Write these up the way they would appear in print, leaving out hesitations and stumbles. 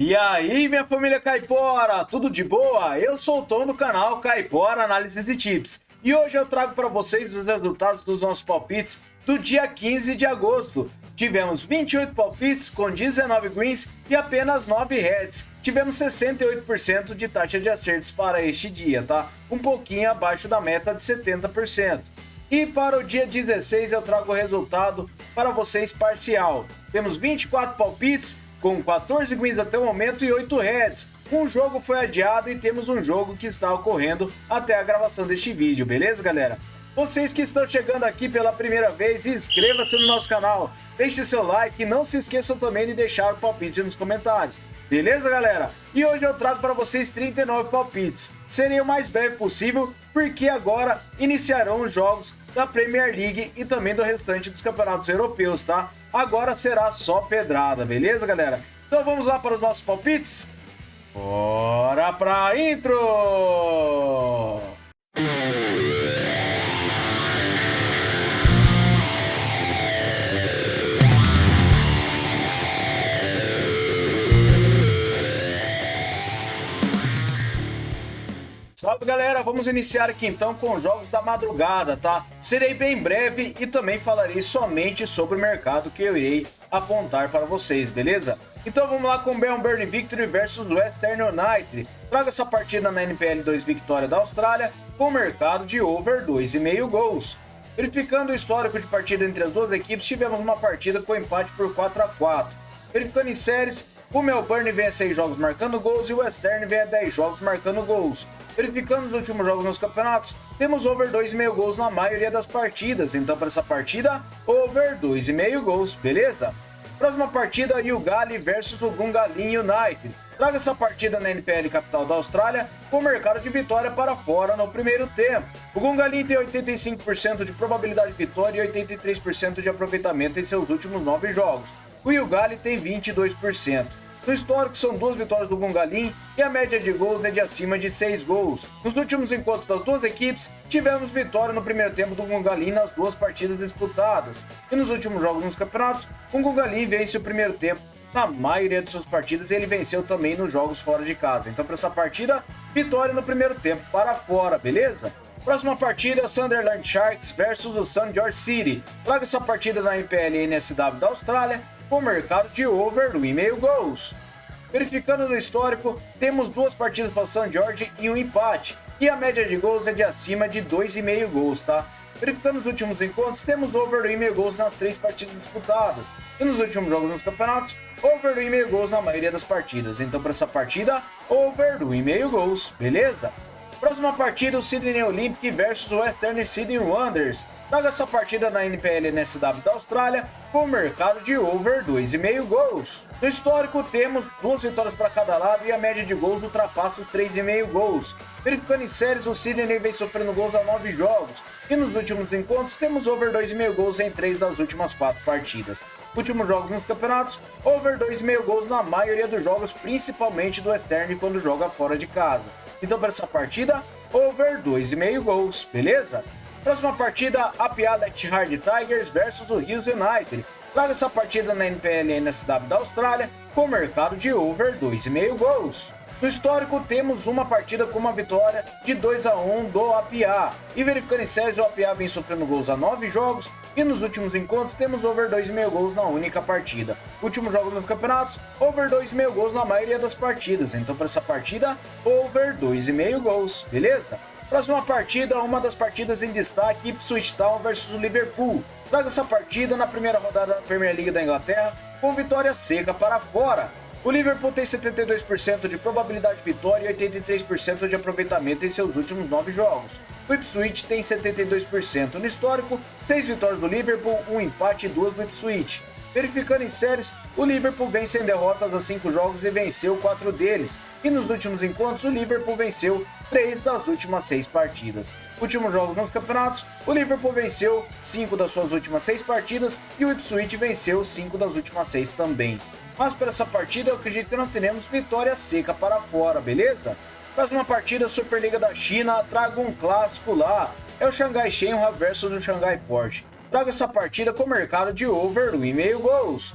E aí, minha família Caipora, tudo de boa? Eu sou o Tom do canal Caipora Análises e Tips. E hoje eu trago para vocês os resultados dos nossos palpites do dia 15 de agosto. Tivemos 28 palpites com 19 greens e apenas 9 reds. Tivemos 68% de taxa de acertos para este dia, tá? Um pouquinho abaixo da meta de 70%. E para o dia 16 eu trago o resultado para vocês parcial. Temos 24 palpites com 14 greens até o momento e 8 reds. Um jogo foi adiado e temos um jogo que está ocorrendo até a gravação deste vídeo, beleza, galera? Vocês que estão chegando aqui pela primeira vez, inscreva-se no nosso canal, deixe seu like e não se esqueçam também de deixar o palpite nos comentários. Beleza, galera? E hoje eu trago para vocês 39 palpites. Serei o mais breve possível, porque agora iniciarão os jogos da Premier League e também do restante dos campeonatos europeus, tá? Agora será só pedrada, beleza, galera? Então vamos lá para os nossos palpites? Bora pra intro! Salve, galera, vamos iniciar aqui então com os jogos da madrugada, tá? Serei bem breve e também falarei somente sobre o mercado que eu irei apontar para vocês, beleza? Então vamos lá com Melbourne Victory versus Western United. Trago essa partida na NPL 2 Vitória da Austrália com mercado de over 2,5 gols. Verificando o histórico de partida entre as duas equipes, tivemos uma partida com empate por 4-4. Verificando em séries, o Melbourne vem a 6 jogos marcando gols e o Western vem a 10 jogos marcando gols. Verificando os últimos jogos nos campeonatos, temos over 2,5 gols na maioria das partidas. Então, para essa partida, over 2,5 gols, beleza? Próxima partida, Ugali versus o Gungahlin United. Traga essa partida na NPL Capital da Austrália com mercado de vitória para fora no primeiro tempo. O Gungahlin tem 85% de probabilidade de vitória e 83% de aproveitamento em seus últimos 9 jogos. O Ugali tem 22%. No histórico, são 2 vitórias do Gungahlin e a média de gols é de acima de 6 gols. Nos últimos encontros das duas equipes, tivemos vitória no primeiro tempo do Gungahlin nas duas partidas disputadas. E nos últimos jogos nos campeonatos, o Gungahlin vence o primeiro tempo na maioria de suas partidas e ele venceu também nos jogos fora de casa. Então, para essa partida, vitória no primeiro tempo para fora, beleza? Próxima partida, Sunderland Sharks versus o St. George City. Traga essa partida na NPL NSW da Austrália com mercado de over 1,5 gols. Verificando no histórico, temos 2 partidas para o St. George e um empate, e a média de gols é de acima de 2,5 gols, tá? Verificando os últimos encontros, temos over 1,5 gols nas 3 partidas disputadas, e nos últimos jogos nos campeonatos, over 1,5 gols na maioria das partidas. Então, para essa partida, over 1,5 gols, beleza? Próxima partida, o Sydney Olympic versus o Western Sydney Wanderers. Traga essa partida na NPL NSW da Austrália com mercado de over 2,5 gols. No histórico, temos 2 vitórias para cada lado e a média de gols ultrapassa os 3,5 gols. Verificando em séries, o Sydney vem sofrendo gols a 9 jogos. E nos últimos encontros, temos over 2,5 gols em 3 das últimas 4 partidas. Últimos jogos nos campeonatos, over 2,5 gols na maioria dos jogos, principalmente do Western quando joga fora de casa. Então, para essa partida, over 2,5 gols, beleza? Próxima partida, a Pialet Hard Tigers versus o Hills United. Traga essa partida na NPL NSW da Austrália com mercado de over 2,5 gols. No histórico, temos uma partida com uma vitória de 2-1 do APA. E verificando em séries, o APA vem sofrendo gols a 9 jogos. E nos últimos encontros, temos over 2,5 gols na única partida. Últimos jogos nos campeonatos, over 2,5 gols na maioria das partidas. Então, para essa partida, over 2,5 gols, beleza? Próxima partida, uma das partidas em destaque, Ipswich Town versus o Liverpool. Traga essa partida na primeira rodada da Premier League da Inglaterra com vitória seca para fora. O Liverpool tem 72% de probabilidade de vitória e 83% de aproveitamento em seus últimos 9 jogos. O Ipswich tem 72%. No histórico, 6 vitórias do Liverpool, 1 empate e 2 do Ipswich. Verificando em séries, o Liverpool vem sem derrotas a 5 jogos e venceu 4 deles. E nos últimos encontros, o Liverpool venceu 3 das últimas 6 partidas. Últimos jogos nos campeonatos, o Liverpool venceu 5 das suas últimas 6 partidas e o Ipswich venceu 5 das últimas 6 também. Mas para essa partida, eu acredito que nós teremos vitória seca para fora, beleza? Próxima partida, Superliga da China, trago um clássico lá. É o Shanghai Shenhua versus o Shanghai Port. Trago essa partida com mercado de over 1,5 gols.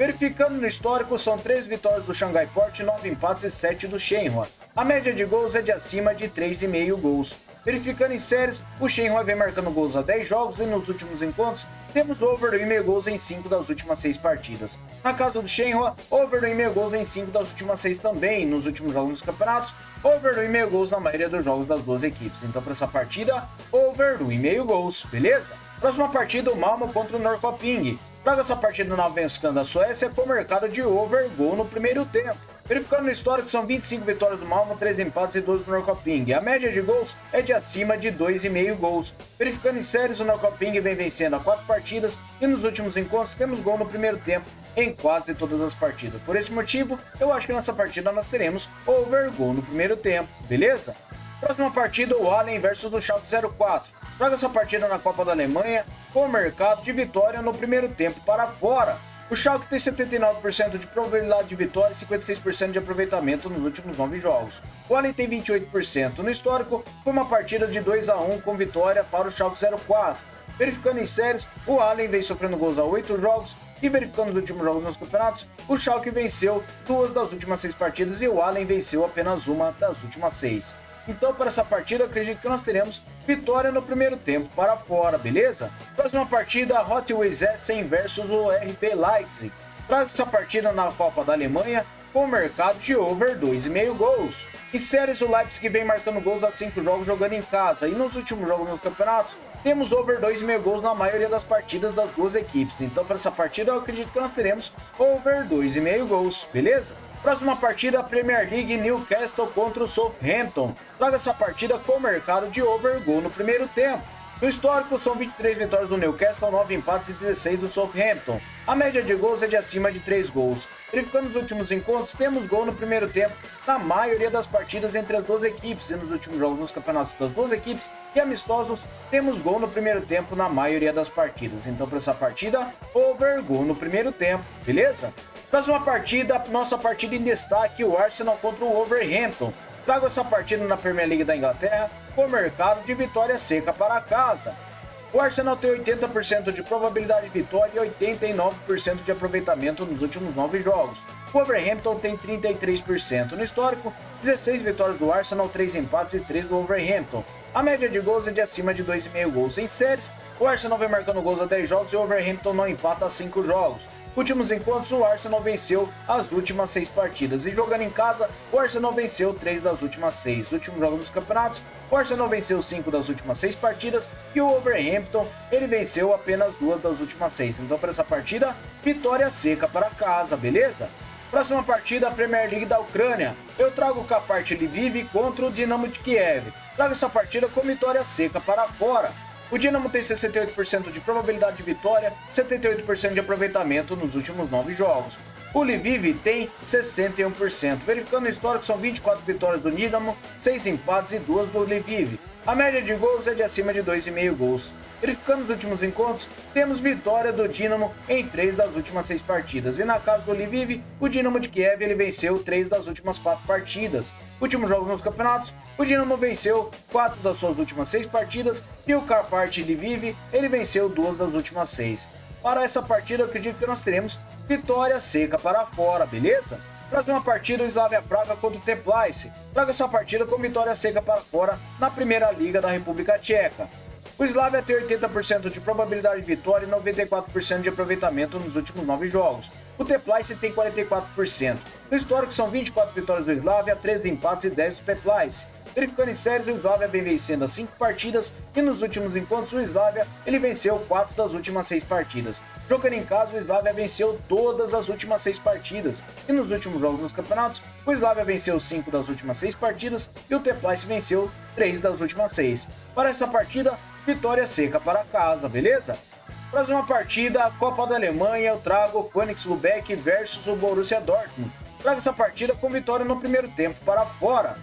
Verificando no histórico, são 3 vitórias do Xangai Port, 9 empates e 7 do Shenhua. A média de gols é de acima de 3,5 gols. Verificando em séries, o Shenhua vem marcando gols há 10 jogos e nos últimos encontros temos over 1,5 gols em 5 das últimas 6 partidas. Na casa do Shenhua, over 1,5 gols em 5 das últimas 6 também. Nos últimos jogos dos campeonatos, over 1,5 gols na maioria dos jogos das duas equipes. Então para essa partida, over 1,5 gols, beleza? Próxima partida, o Malmo contra o Norrköping. Traga essa partida na Allsvenskan da Suécia com mercado de over gol no primeiro tempo. Verificando no histórico, são 25 vitórias do Malmo, 3 empates e 12 do Norrköping. A média de gols é de acima de 2,5 gols. Verificando em séries, o Norrköping vem vencendo há 4 partidas e nos últimos encontros temos gol no primeiro tempo em quase todas as partidas. Por esse motivo, eu acho que nessa partida nós teremos over gol no primeiro tempo, beleza? Próxima partida, o Allen versus o Schalke 04. Traga essa partida na Copa da Alemanha com mercado de vitória no primeiro tempo para fora. O Schalke tem 79% de probabilidade de vitória e 56% de aproveitamento nos últimos 9 jogos. O Allen tem 28%. No histórico, foi uma partida de 2-1 com vitória para o Schalke 04. Verificando em séries, o Allen vem sofrendo gols a 8 jogos e verificando os últimos jogos nos campeonatos, o Schalke venceu 2 das últimas 6 partidas e o Allen venceu apenas 1 das últimas 6. Então, para essa partida, acredito que nós teremos vitória no primeiro tempo para fora, beleza? Próxima partida, Hot Wheels Essen versus o RB Leipzig. Traga essa partida na Copa da Alemanha com mercado de over 2,5 gols. Em séries, o Leipzig vem marcando gols há 5 jogos jogando em casa e nos últimos jogos nos campeonatos temos over 2,5 gols na maioria das partidas das duas equipes. Então, para essa partida, eu acredito que nós teremos over 2,5 gols, beleza? Próxima partida, a Premier League, Newcastle contra o Southampton. Traga essa partida com mercado de over gol no primeiro tempo. No histórico, são 23 vitórias do Newcastle, 9 empates e 16 do Southampton. A média de gols é de acima de 3 gols. Verificando os últimos encontros, temos gol no primeiro tempo na maioria das partidas entre as duas equipes. E nos últimos jogos nos campeonatos das duas equipes e amistosos, temos gol no primeiro tempo na maioria das partidas. Então, para essa partida, over gol no primeiro tempo, beleza? Próxima partida, nossa partida em destaque, o Arsenal contra o Wolverhampton. Trago essa partida na Premier League da Inglaterra com mercado de vitória seca para casa. O Arsenal tem 80% de probabilidade de vitória e 89% de aproveitamento nos últimos 9 jogos. O Wolverhampton tem 33%. No histórico, 16 vitórias do Arsenal, 3 empates e 3 do Wolverhampton. A média de gols é de acima de 2,5 gols. Em séries, o Arsenal vem marcando gols há 10 jogos e o Wolverhampton não empata há 5 jogos. Últimos encontros, o Arsenal venceu as últimas 6 partidas. E jogando em casa, o Arsenal venceu 3 das últimas 6. Últimos jogos dos campeonatos, o Arsenal venceu 5 das últimas 6 partidas. E o Wolverhampton, ele venceu apenas 2 das últimas 6. Então, para essa partida, vitória seca para casa, beleza? Próxima partida, a Premier League da Ucrânia. Eu trago o Kharkiv Lviv contra o Dinamo de Kiev. Trago essa partida com vitória seca para fora. O Dinamo tem 68% de probabilidade de vitória, 78% de aproveitamento nos últimos 9 jogos. O Lviv tem 61%. Verificando o histórico, são 24 vitórias do Dinamo, 6 empates e 2 do Lviv. A média de gols é de acima de 2,5 gols. Verificando os últimos encontros, temos vitória do Dinamo em 3 das últimas 6 partidas. E na casa do Lviv, o Dinamo de Kiev ele venceu 3 das últimas 4 partidas. Últimos jogos nos campeonatos, o Dinamo venceu 4 das suas últimas 6 partidas e o Kharkiv Lviv ele venceu 2 das últimas 6. Para essa partida, eu acredito que nós teremos vitória seca para fora, beleza? Próxima partida, o Slavia Praga contra o Teplice. Traga essa partida com vitória seca para fora na Primeira Liga da República Tcheca. O Slavia tem 80% de probabilidade de vitória e 94% de aproveitamento nos últimos 9 jogos. O Teplice tem 44%. No histórico, são 24 vitórias do Slavia, 13 empates e 10 do Teplice. Verificando em séries, o Slavia vem vencendo as 5 partidas e nos últimos encontros o Slavia ele venceu 4 das últimas 6 partidas. Jogando em casa, o Slavia venceu todas as últimas 6 partidas e nos últimos jogos nos campeonatos, o Slavia venceu 5 das últimas 6 partidas e o Teplice venceu 3 das últimas 6. Para essa partida, vitória seca para casa, beleza? Próxima partida, a Copa da Alemanha, eu trago o Königs Lübeck versus o Borussia Dortmund. Trago essa partida com vitória no primeiro tempo para fora.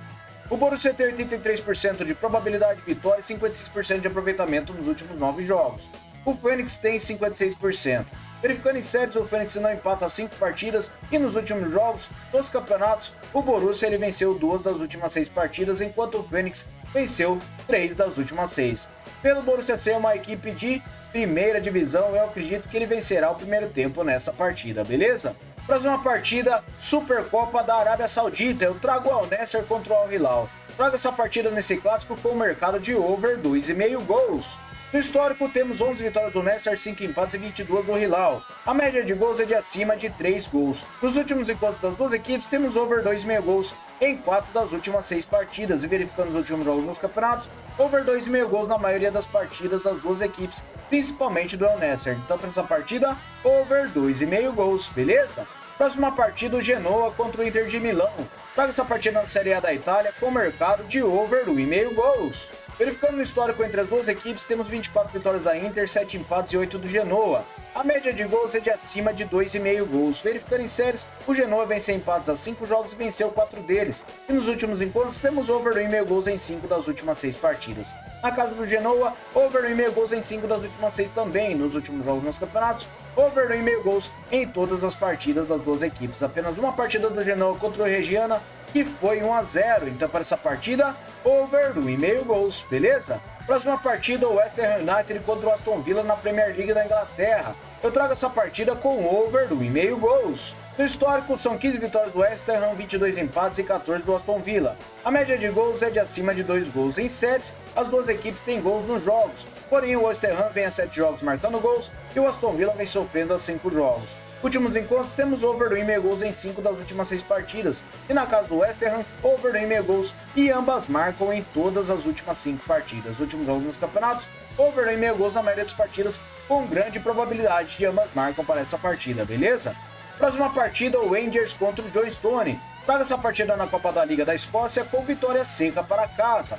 O Borussia tem 83% de probabilidade de vitória e 56% de aproveitamento nos últimos 9 jogos. o Fênix tem 56%. Verificando em séries, o Fênix não empata 5 partidas e nos últimos jogos dos campeonatos, o Borussia ele venceu 2 das últimas 6 partidas, enquanto o Fênix venceu 3 das últimas 6. Pelo Borussia ser uma equipe de primeira divisão, eu acredito que ele vencerá o primeiro tempo nessa partida, beleza? Próxima partida, Supercopa da Arábia Saudita, eu trago o Al-Nassr contra o Al-Hilal. Trago essa partida nesse clássico com o mercado de over 2,5 gols. No histórico, temos 11 vitórias do Nassr, 5 empates e 22 do Hilal. A média de gols é de acima de 3 gols. Nos últimos encontros das duas equipes, temos over 2,5 gols em 4 das últimas 6 partidas. E verificando os últimos jogos nos campeonatos, over 2,5 gols na maioria das partidas das duas equipes, principalmente do Al-Nassr. Então, para essa partida, over 2,5 gols, beleza? Próxima partida, o Genoa contra o Inter de Milão. Traga essa partida na Série A da Itália com mercado de over 1,5 gols. Verificando no histórico entre as duas equipes, temos 24 vitórias da Inter, 7 empates e 8 do Genoa. A média de gols é de acima de 2,5 gols. Verificando em séries, o Genoa venceu empates a 5 jogos e venceu 4 deles. E nos últimos encontros, temos over 1,5 gols em 5 das últimas 6 partidas. Na casa do Genoa, over 1,5 gols em 5 das últimas 6 também. Nos últimos jogos nos campeonatos, over 1,5 gols em todas as partidas das duas equipes. Apenas uma partida do Genoa contra o Reggiana, que foi 1-0. Então, para essa partida, over 1,5 gols, beleza? Próxima partida, o West Ham United contra o Aston Villa na Premier League da Inglaterra. Eu trago essa partida com over 1,5 gols. No histórico, são 15 vitórias do West Ham, 22 empates e 14 do Aston Villa. A média de gols é de acima de 2 gols. Em séries, as duas equipes têm gols nos jogos. Porém, o West Ham vem a 7 jogos marcando gols e o Aston Villa vem sofrendo a 5 jogos. Últimos encontros, temos over 1,5 gols em 5 das últimas 6 partidas. E na casa do West Ham, over 1,5 gols e ambas marcam em todas as últimas 5 partidas. Últimos jogos nos campeonatos, over 1,5 gols na maioria das partidas, com grande probabilidade de ambas marcam para essa partida, beleza? Próxima partida, o Rangers contra o Joe Stone. Traga essa partida na Copa da Liga da Escócia com vitória seca para casa.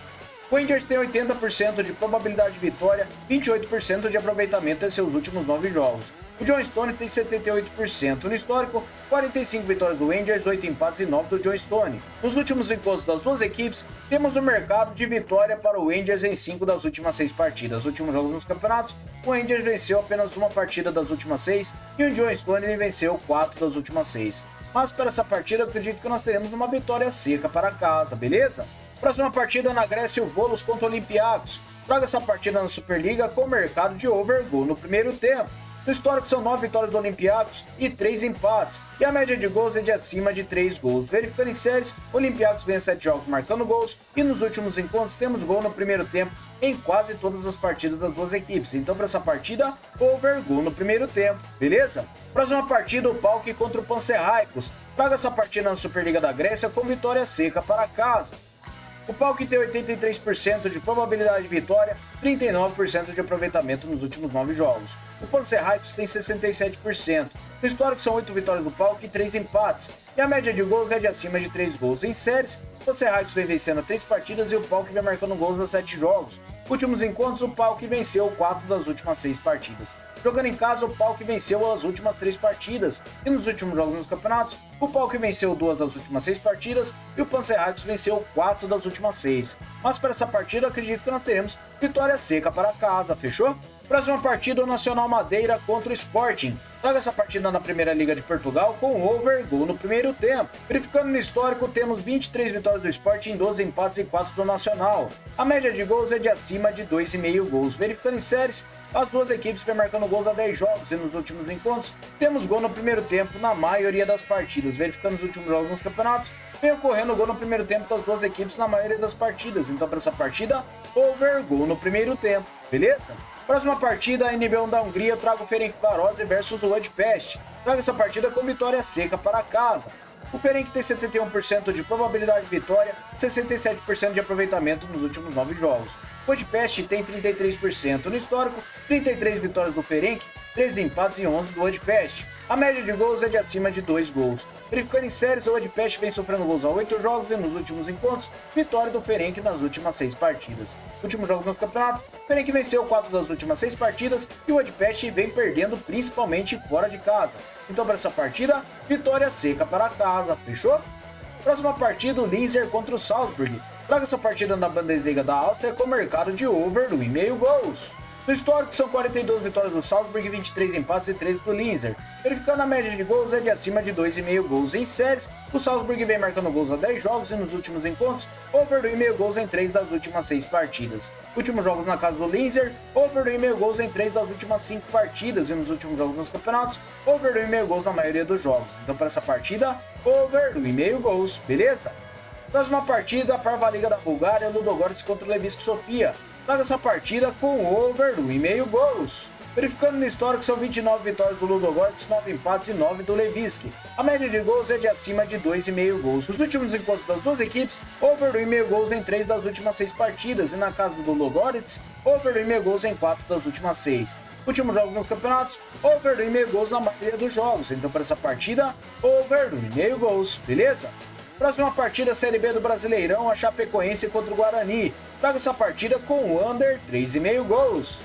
O Rangers tem 80% de probabilidade de vitória, 28% de aproveitamento em seus últimos 9 jogos. O John Stone tem 78%. No histórico, 45 vitórias do Rangers, 8 empates e 9 do John Stone. Nos últimos encontros das duas equipes, temos um mercado de vitória para o Rangers em 5 das últimas 6 partidas. Últimos jogos nos campeonatos, o Rangers venceu apenas uma partida das últimas 6 e o John Stone venceu 4 das últimas 6. Mas para essa partida, eu acredito que nós teremos uma vitória seca para casa, beleza? Próxima partida na Grécia, o Volos contra o Olympiacos. Traga essa partida na Superliga com mercado de over goal no primeiro tempo. No histórico, são 9 vitórias do Olympiacos e 3 empates, e a média de gols é de acima de 3 gols. Verificando em séries, o Olympiacos vem a 7 jogos marcando gols, e nos últimos encontros temos gol no primeiro tempo em quase todas as partidas das duas equipes. Então, para essa partida, over goal no primeiro tempo, beleza? Próxima partida, o PAOK contra o Panathinaikos. Traga essa partida na Superliga da Grécia com vitória seca para casa. O PAOK tem 83% de probabilidade de vitória, 39% de aproveitamento nos últimos 9 jogos. O Panathinaikos tem 67%. No histórico, são 8 vitórias do PAOK e 3 empates. E a média de gols é de acima de 3 gols. Em séries, o Panathinaikos vem vencendo 3 partidas e o PAOK vem marcando gols nas 7 jogos. Últimos encontros, o PAOK venceu 4 das últimas 6 partidas. Jogando em casa, o PAOK venceu as últimas 3 partidas. E nos últimos jogos nos campeonatos, o PAOK venceu 2 das últimas 6 partidas e o Panathinaikos venceu 4 das últimas 6. Mas para essa partida, eu acredito que nós teremos vitória seca para casa, fechou? Próxima partida, o Nacional Madeira contra o Sporting. Traga essa partida na Primeira Liga de Portugal com over goal no primeiro tempo. Verificando no histórico, temos 23 vitórias do Sporting, 12 empates e 4 do Nacional. A média de gols é de acima de 2,5 gols. Verificando em séries, as duas equipes vêm marcando gols a 10 jogos e nos últimos encontros temos gol no primeiro tempo na maioria das partidas. Verificando os últimos jogos nos campeonatos, vem ocorrendo gol no primeiro tempo das duas equipes na maioria das partidas. Então, para essa partida, over goal no primeiro tempo, beleza? Próxima partida, a NB1 da Hungria, trago o Ferencváros versus o Budapest. Traga essa partida com vitória seca para casa. O Ferenc tem 71% de probabilidade de vitória, 67% de aproveitamento nos últimos 9 jogos. O Budapest tem 33%. No histórico, 33 vitórias do Ferenc, 13 empates e 11 do Budapest. A média de gols é de acima de 2 gols. Verificando em séries, o Budapest vem sofrendo gols a 8 jogos e nos últimos encontros, vitória do Ferenc nas últimas 6 partidas. Últimos jogos no campeonato, o Ferenc venceu 4 das últimas 6 partidas e o Budapest vem perdendo principalmente fora de casa. Então, para essa partida, vitória seca para casa, fechou? Próxima partida, o Linzer contra o Salzburg. Traga essa partida na Bundesliga da Áustria com mercado de over 1,5 gols. No No histórico, são 42 vitórias do Salzburg, 23 empates e 13 do Linzer. Verificando a média de gols, é de acima de 2,5 gols em séries. O Salzburg vem marcando gols há 10 jogos e nos últimos encontros, over 2,5 gols em 3 das últimas 6 partidas. Últimos jogos na casa do Linzer, over 2,5 gols em 3 das últimas 5 partidas e nos últimos jogos nos campeonatos, over 2,5 gols na maioria dos jogos. Então, para essa partida, over 2,5 gols, beleza? Próxima partida, para a Liga da Bulgária, Ludogorets contra o Levski Sofia. Traga essa partida com over 2,5 gols. Verificando no histórico, são 29 vitórias do Ludogorets, 9 empates e 9 do Levski. A média de gols é de acima de 2,5 gols. Nos últimos encontros das duas equipes, over 2,5 gols em 3 das últimas 6 partidas. E na casa do Ludogorets, over 2,5 gols em 4 das últimas 6. Últimos jogos nos campeonatos, over 2,5 gols na maioria dos jogos. Então, para essa partida, over 2,5 gols, beleza? Próxima partida, Série B do Brasileirão, a Chapecoense contra o Guarani. Traga essa partida com under 3,5 gols.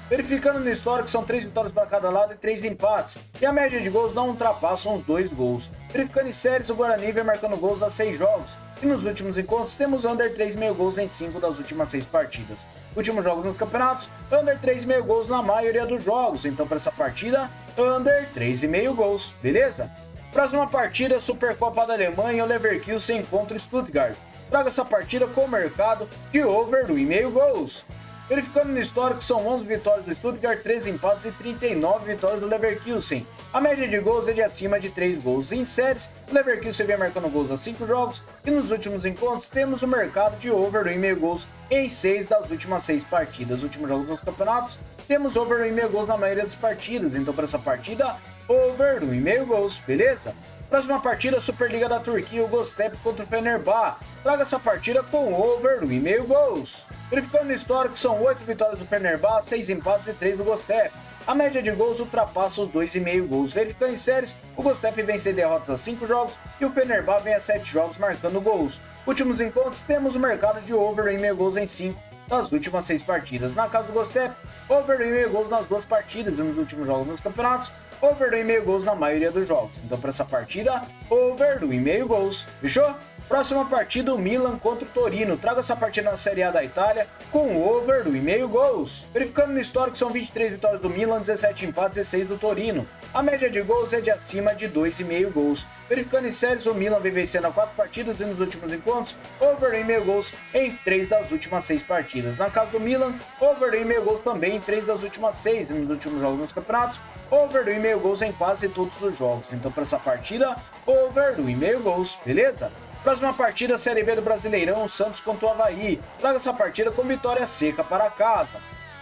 Verificando no histórico, são 3 vitórias para cada lado e 3 empates. E a média de gols não ultrapassam os 2 gols. Verificando em séries, o Guarani vem marcando gols há 6 jogos. E nos últimos encontros, temos under 3,5 gols em 5 das últimas 6 partidas. Últimos jogos nos campeonatos, under 3,5 gols na maioria dos jogos. Então, para essa partida, under 3,5 gols, beleza? Próxima partida, Supercopa da Alemanha, o Leverkusen contra o Stuttgart. Traga essa partida com o mercado de over 2,5 gols. Verificando no histórico, são 11 vitórias do Stuttgart, 13 empates e 39 vitórias do Leverkusen. A média de gols é de acima de 3 gols em séries. O Leverkusen vem marcando gols há 5 jogos e nos últimos encontros temos o mercado de over 2,5 gols em 6 das últimas 6 partidas. Últimos jogos nos campeonatos, temos over 2,5 gols na maioria das partidas. Então, para essa partida, over 2,5 gols, beleza? Próxima partida, Superliga da Turquia, o Göztepe contra o Fenerbahçe. Traga essa partida com over 2,5 gols. Verificando no histórico, são 8 vitórias do Fenerbahçe, 6 empates e 3 do Göztepe. A média de gols ultrapassa os 2,5 gols. Verificando em séries, o Göztepe vem sem derrotas há 5 jogos e o Fenerbahçe vem a 7 jogos marcando gols. Últimos encontros, temos o mercado de over 2,5 gols em 5 das últimas 6 partidas. Na casa do Göztepe, over 2,5 gols nas 2 partidas e nos últimos jogos nos campeonatos, over 2,5 gols na maioria dos jogos. Então, para essa partida, over 2,5 gols. Fechou? Próxima partida, o Milan contra o Torino. Traga essa partida na Série A da Itália com over 2,5 gols. Verificando no histórico, são 23 vitórias do Milan, 17 empates e 6 do Torino. A média de gols é de acima de 2,5 gols. Verificando em séries, o Milan vem vencendo a 4 partidas e nos últimos encontros, over 2,5 gols em 3 das últimas 6 partidas. Na casa do Milan, over 2,5 gols também em 3 das últimas 6 e nos últimos jogos nos campeonatos, over 2,5 gols em quase todos os jogos. Então, para essa partida, over 2,5 gols, beleza? Próxima partida, Série B do Brasileirão, o Santos contra o Avaí. Traga essa partida com vitória seca para casa.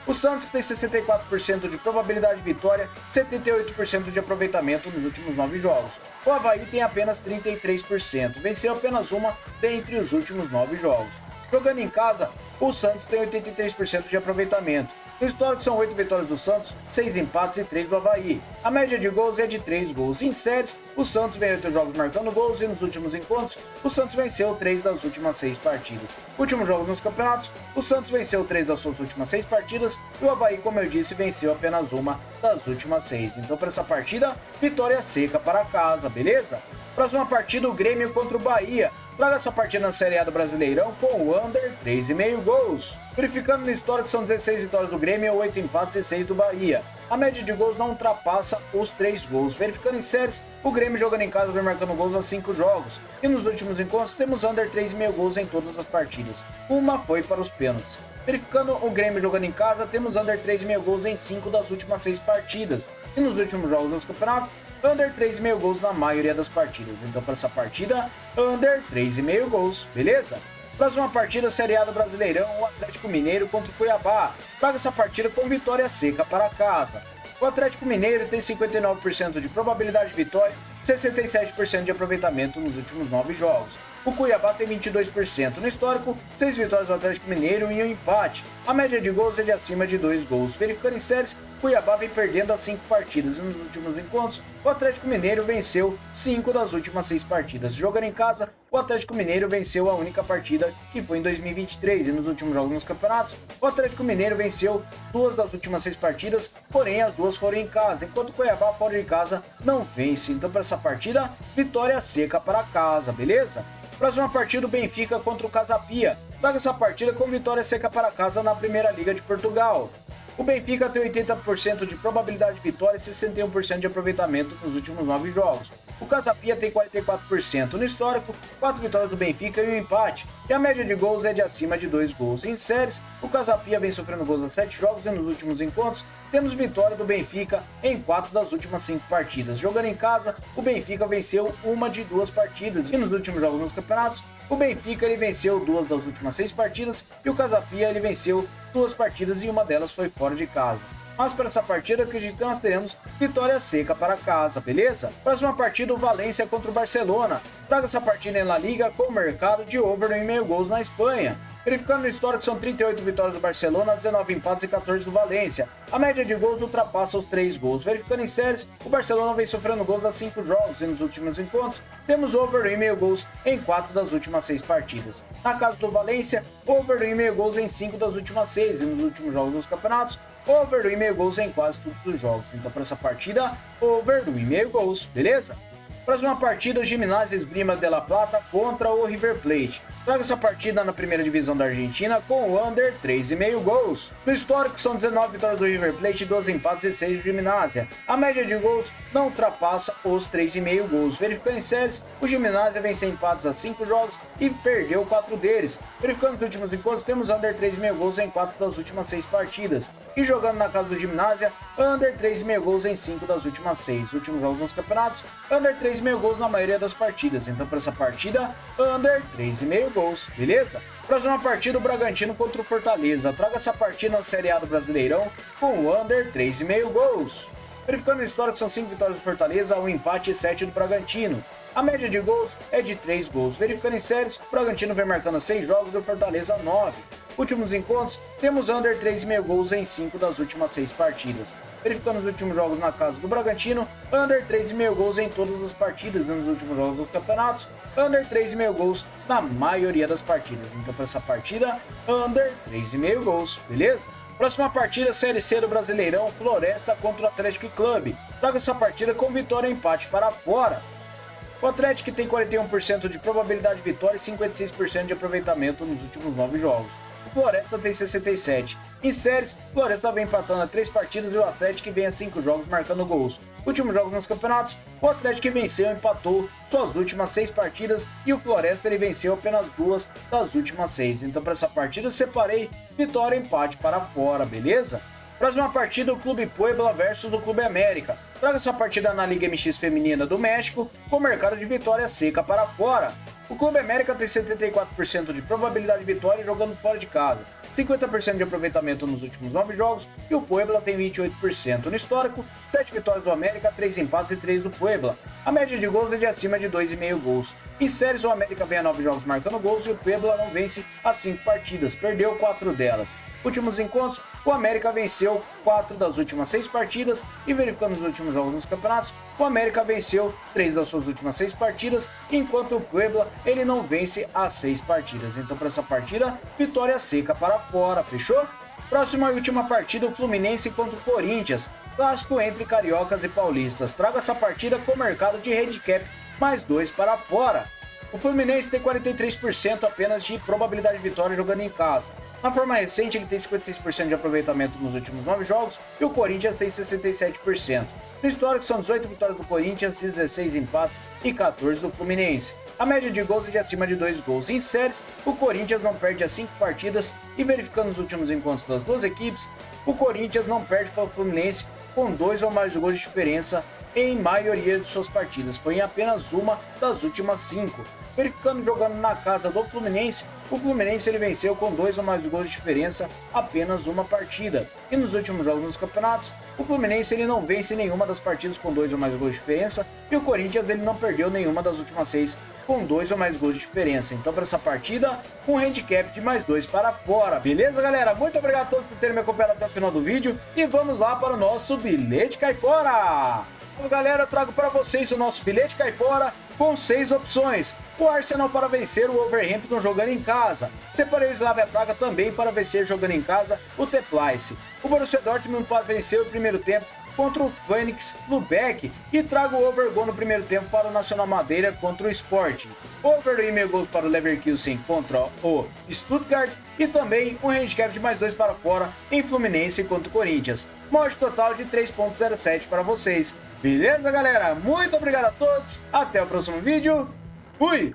O Santos tem 64% de probabilidade de vitória, 78% de aproveitamento nos últimos 9 jogos. O Avaí tem apenas 33%, venceu apenas uma dentre os últimos 9 jogos. Jogando em casa, o Santos tem 83% de aproveitamento. No histórico, são 8 vitórias do Santos, 6 empates e 3 do Avaí. A média de gols é de 3 gols. Em séries, o Santos vem 8 jogos marcando gols e nos últimos encontros, o Santos venceu 3 das últimas 6 partidas. Últimos jogos nos campeonatos, o Santos venceu 3 das suas últimas 6 partidas e o Avaí, como eu disse, venceu apenas uma das últimas 6. Então, para essa partida, vitória seca para casa, beleza? Próxima partida, o Grêmio contra o Bahia. Traga essa partida na Série A do Brasileirão com o under 3,5 gols. Verificando no histórico, são 16 vitórias do Grêmio, 8 empates e 6 do Bahia. A média de gols não ultrapassa os 3 gols. Verificando em séries, o Grêmio jogando em casa vem marcando gols há 5 jogos. E nos últimos encontros, temos under 3,5 gols em todas as partidas. Uma foi para os pênaltis. Verificando o Grêmio jogando em casa, temos under 3,5 gols em 5 das últimas 6 partidas. E nos últimos jogos nos campeonatos, under 3,5 gols na maioria das partidas. Então, para essa partida, under 3,5 gols, beleza? Próxima partida, Série A do Brasileirão, o Atlético Mineiro contra o Cuiabá. Traga essa partida com vitória seca para casa. O Atlético Mineiro tem 59% de probabilidade de vitória, 67% de aproveitamento nos últimos 9 jogos. O Cuiabá tem 22%. No histórico, 6 vitórias do Atlético Mineiro e um empate. A média de gols é de acima de 2 gols. Verificando em séries, Cuiabá vem perdendo as 5 partidas. E nos últimos encontros, o Atlético Mineiro venceu 5 das últimas 6 partidas. Jogando em casa, o Atlético Mineiro venceu a única partida, que foi em 2023. E nos últimos jogos nos campeonatos, o Atlético Mineiro venceu 2 das últimas 6 partidas, porém as 2 foram em casa, enquanto o Cuiabá fora de casa não vence. Então, para essa partida, vitória seca para casa, beleza? Próxima partida, o Benfica contra o Casa Pia. Traga essa partida com vitória seca para casa na Primeira Liga de Portugal. o Benfica tem 80% de probabilidade de vitória e 61% de aproveitamento nos últimos 9 jogos. O Casa Pia tem 44% no histórico, 4 vitórias do Benfica e um empate, e a média de gols é de acima de 2 gols. Em séries, o Casa Pia vem sofrendo gols há 7 jogos e nos últimos encontros temos vitória do Benfica em 4 das últimas 5 partidas. Jogando em casa, o Benfica venceu uma de 2 partidas e nos últimos jogos nos campeonatos, o Benfica ele venceu 2 das últimas 6 partidas e o Casa Pia ele venceu 2 partidas e uma delas foi fora de casa. Mas para essa partida, acredito que nós teremos vitória seca para casa, beleza? Próxima partida, o Valência contra o Barcelona. Traga essa partida em La Liga com o mercado de over 1,5 gols na Espanha. Verificando no histórico, são 38 vitórias do Barcelona, 19 empates e 14 do Valência. A média de gols ultrapassa os 3 gols. Verificando em séries, o Barcelona vem sofrendo gols há 5 jogos e nos últimos encontros temos over 1,5 gols em 4 das últimas 6 partidas. Na casa do Valência, over 1,5 gols em 5 das últimas 6 e nos últimos jogos dos campeonatos, over 1,5 gols em quase todos os jogos. Então, para essa partida, over 1,5 gols, beleza? Próxima partida, o Gimnasia Esgrima de La Plata contra o River Plate. Traga essa partida na primeira divisão da Argentina com o under 3,5 gols. No histórico, são 19 vitórias do River Plate, 12 empates e 6 do Gimnasia. A média de gols não ultrapassa os 3,5 gols. Verificando em séries, o Gimnasia vem sem empates a 5 jogos e perdeu 4 deles. Verificando os últimos encontros, temos under 3,5 gols em 4 das últimas 6 partidas. E jogando na casa do Gimnasia, under 3,5 gols em 5 das últimas 6. Últimos jogos nos campeonatos, under 3,5 gols na maioria das partidas. Então, para essa partida, under 3,5 gols, beleza? Próxima partida, o Bragantino contra o Fortaleza. Traga essa partida na Série A do Brasileirão com o under 3,5 gols. Verificando o histórico, são 5 vitórias do Fortaleza, 1 empate e 7 do Bragantino. A média de gols é de 3 gols. Verificando em séries, o Bragantino vem marcando 6 jogos e o Fortaleza 9. Últimos encontros, temos under 3,5 gols em 5 das últimas 6 partidas. Verificando os últimos jogos na casa do Bragantino, under 3,5 gols em todas as partidas nos últimos jogos dos campeonatos, under 3,5 gols na maioria das partidas. Então, para essa partida, under 3,5 gols, beleza? Próxima partida, Série C do Brasileirão, Floresta contra o Atlético Clube. Traga essa partida com vitória e empate para fora. O Atlético tem 41% de probabilidade de vitória e 56% de aproveitamento nos últimos 9 jogos. O Floresta tem 67%. Em séries, o Floresta vem empatando a 3 partidas e o Atlético vem a 5 jogos marcando gols. Últimos jogos nos campeonatos, o Atlético venceu e empatou suas últimas 6 partidas e o Floresta ele venceu apenas 2 das últimas 6. Então, para essa partida, eu separei vitória e empate para fora, beleza? Próxima partida, o Clube Puebla versus o Clube América. Traga essa partida na Liga MX Feminina do México com mercado de vitória seca para fora. O Clube América tem 74% de probabilidade de vitória jogando fora de casa, 50% de aproveitamento nos últimos 9 jogos e o Puebla tem 28%. No histórico, 7 vitórias do América, 3 empates e 3 do Puebla. A média de gols é de acima de 2,5 gols. Em séries, o América vem a 9 jogos marcando gols e o Puebla não vence a 5 partidas, perdeu 4 delas. Últimos encontros, o América venceu 4 das últimas 6 partidas e verificando os últimos jogos nos campeonatos, o América venceu 3 das suas últimas 6 partidas, enquanto o Puebla ele não vence as 6 partidas. Então, para essa partida, vitória seca para fora, fechou? Próxima e última partida, o Fluminense contra o Corinthians, clássico entre cariocas e paulistas. Traga essa partida com mercado de handicap mais 2 para fora. O Fluminense tem 43% apenas de probabilidade de vitória jogando em casa. Na forma recente, ele tem 56% de aproveitamento nos últimos 9 jogos e o Corinthians tem 67%. No histórico, são 18 vitórias do Corinthians, 16 empates e 14 do Fluminense. A média de gols é de acima de 2 gols. Em séries, o Corinthians não perde as 5 partidas e verificando os últimos encontros das duas equipes, o Corinthians não perde para o Fluminense com 2 ou mais gols de diferença em maioria de suas partidas. Foi em apenas uma das últimas 5. Verificando jogando na casa do Fluminense, o Fluminense ele venceu com 2 ou mais gols de diferença apenas uma partida. E nos últimos jogos nos campeonatos, o Fluminense ele não vence nenhuma das partidas com 2 ou mais gols de diferença e o Corinthians ele não perdeu nenhuma das últimas 6 com 2 ou mais gols de diferença. Então, para essa partida, um handicap de mais 2 para fora. Beleza, galera? Muito obrigado a todos por terem me acompanhado até o final do vídeo e vamos lá para o nosso bilhete caipora. Então, galera, eu trago para vocês o nosso bilhete caipora com 6 opções. O Arsenal para vencer o Wolverhampton jogando em casa. Separei o Slavia Praga também para vencer jogando em casa o Teplice. O Borussia Dortmund para vencer o primeiro tempo contra o Fênix Lubeck e trago o over goal no primeiro tempo para o Nacional Madeira contra o Sporting. Over 1,5 gols para o Leverkusen contra o Stuttgart e também um handicap de mais 2 para fora em Fluminense contra o Corinthians. Mote total de 3,07 para vocês. Beleza, galera? Muito obrigado a todos. Até o próximo vídeo. Fui!